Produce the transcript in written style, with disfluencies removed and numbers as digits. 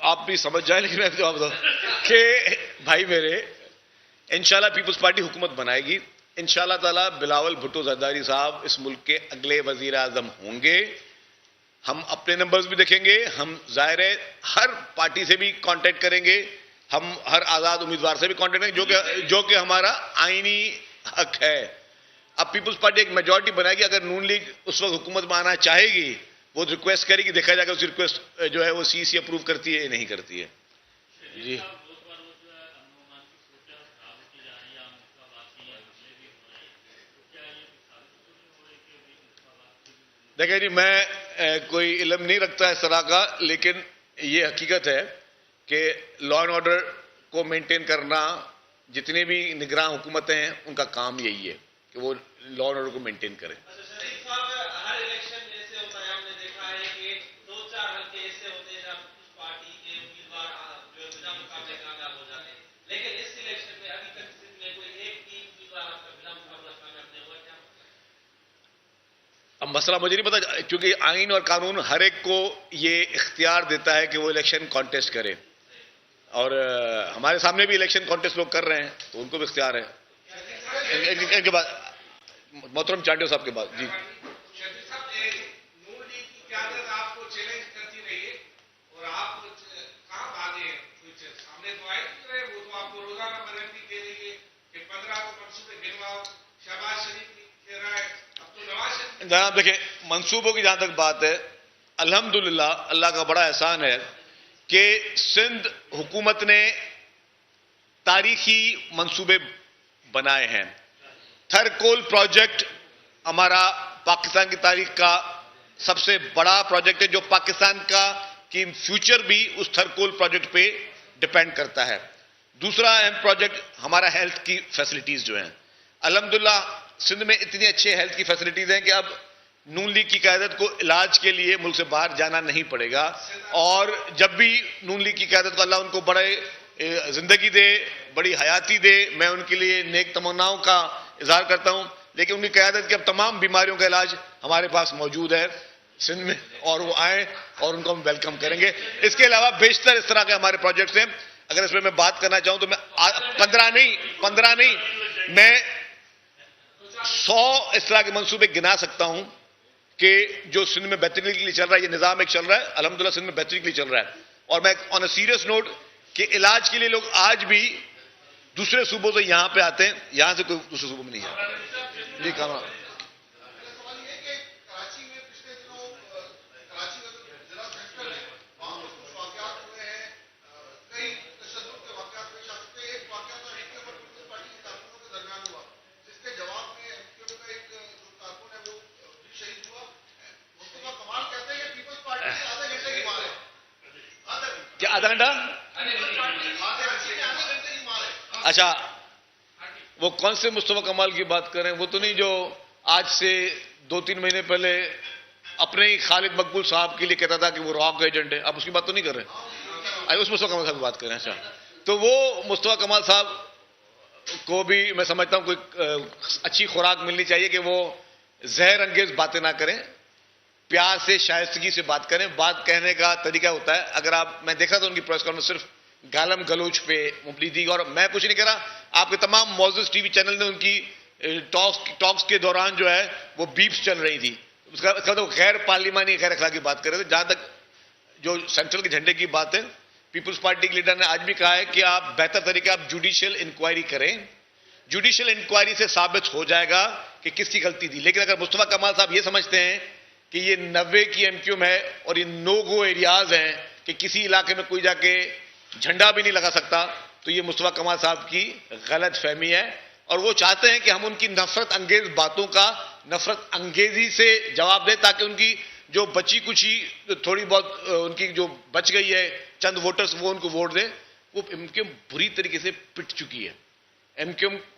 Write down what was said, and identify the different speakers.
Speaker 1: आप भी समझ जाए, लेकिन मैं जवाब दूं कि भाई मेरे, इंशाल्लाह पीपल्स पार्टी हुकूमत बनाएगी। इंशाल्लाह ताला बिलावल भुट्टो जरदारी साहब इस मुल्क के अगले वजीर आजम होंगे। हम अपने नंबर्स भी देखेंगे, हम जाहिर है हर पार्टी से भी कांटेक्ट करेंगे, हम हर आजाद उम्मीदवार से भी कांटेक्ट करेंगे, जो कि हमारा आईनी हक है। अब पीपल्स पार्टी एक मेजॉरिटी बनाएगी, अगर नून लीग उस वक्त हुकूमत में आना चाहेगी, वो रिक्वेस्ट करेगी, देखा जाएगा उस रिक्वेस्ट जो है वो सीसी अप्रूव करती है या नहीं करती है। जी देखिए जी, मैं कोई इल्म नहीं रखता इस तरह का, लेकिन ये हकीकत है कि लॉ एंड ऑर्डर को मेंटेन करना, जितने भी निगरान हुकूमतें हैं उनका काम यही है कि वो लॉ एंड ऑर्डर को मेंटेन करें। अब मसला मुझे नहीं पता, क्योंकि आइन और कानून हर एक को ये इख्तियार देता है कि वो इलेक्शन कॉन्टेस्ट करे, और हमारे सामने भी इलेक्शन कॉन्टेस्ट लोग कर रहे हैं, तो उनको भी इख्तियार है। इनके बाद मोहतरम चांडियो साहब के बाद जी। जनाब देखिए, मंसूबों की जहां तक बात है, अल्हम्दुलिल्लाह अल्लाह का बड़ा एहसान है कि सिंध हुकूमत ने तारीखी मंसूबे बनाए हैं। थरकोल प्रोजेक्ट हमारा पाकिस्तान की तारीख का सबसे बड़ा प्रोजेक्ट है, जो पाकिस्तान का की फ्यूचर भी उस थरकोल प्रोजेक्ट पे डिपेंड करता है। दूसरा अहम प्रोजेक्ट हमारा हेल्थ की फैसिलिटीज जो हैं, अल्हम्दुलिल्लाह सिंध में इतनी अच्छे हेल्थ की फैसिलिटीज हैं कि अब नून लीग की क़यादत को इलाज के लिए मुल्क से बाहर जाना नहीं पड़ेगा, और जब भी नून लीग की क़यादत को अल्लाह उनको बड़े जिंदगी दे, बड़ी हयाती दे, मैं उनके लिए नेक तमन्नाओं का इजहार करता हूं। लेकिन उनकी क़यादत की अब तमाम बीमारियों का इलाज हमारे पास मौजूद है सिंध में, और वो आए और उनको हम वेलकम करेंगे। इसके अलावा बेशतर इस तरह के हमारे प्रोजेक्ट्स हैं। अगर इसमें मैं बात करना चाहूं तो मैं 15 नहीं, मैं 100 इस तरह के मंसूबे गिना सकता हूं कि जो सिंध में बेहतरी के लिए चल रहा है। ये निजाम एक चल रहा है, अल्हम्दुलिल्लाह सिंध में बेहतरी के लिए चल रहा है। और मैं ऑन अ सीरियस नोट कि इलाज के लिए लोग आज भी दूसरे सूबों से यहां पे आते हैं, यहां से कोई दूसरे सूबों में नहीं जाता। जी कहा क्या आधा घंटा? अच्छा, वो कौन से मुस्तफा कमाल की बात कर रहे हैं? वो तो नहीं जो आज से 2-3 महीने पहले अपने ही खालिद मकबूल साहब के लिए कहता था कि वो रॉक एजेंट है। अब उसकी बात तो नहीं कर रहे हैं, उस मुस्तफा कमाल साहब की बात कर रहे हैं। अच्छा, तो वो मुस्तफा कमाल साहब को भी मैं समझता हूं कोई अच्छी खुराक मिलनी चाहिए कि वो जहर अंगेज बातें ना करें, प्यार से शाइस्तगी से बात करें। बात कहने का तरीका होता है। अगर आप, मैं देखा था उनकी प्रेस कॉन्फ्रेंस सिर्फ गालम गलोच पे मुबली थी, और मैं कुछ नहीं कह रहा, आपके तमाम मौजूद टीवी चैनल ने उनकी टॉक्स के दौरान जो है वो बीप्स चल रही थी। उसका तो गैर पार्लिमानी गैर अखलाकी बात कर रहे थे। जहां तक जो सेंट्रल के झंडे की बात है, पीपुल्स पार्टी के लीडर ने आज भी कहा है कि आप बेहतर तरीके आप जुडिशियल इंक्वायरी करें। जुडिशियल इंक्वायरी से साबित हो जाएगा कि किसकी गलती थी। लेकिन अगर मुस्तफा कमाल साहब ये समझते हैं कि ये 90 की एमक्यूएम है और ये नो गो एरियाज हैं कि किसी इलाके में कोई जाके झंडा भी नहीं लगा सकता, तो ये मुस्तफा कमाल साहब की गलत फहमी है। और वो चाहते हैं कि हम उनकी नफरत अंगेज बातों का नफरत अंगेजी से जवाब दें, ताकि उनकी जो बची कुची थोड़ी बहुत उनकी जो बच गई है चंद वोटर्स, वो उनको वोट दें। वो एमक्यूएम बुरी तरीके से पिट चुकी है। एमक्यूएम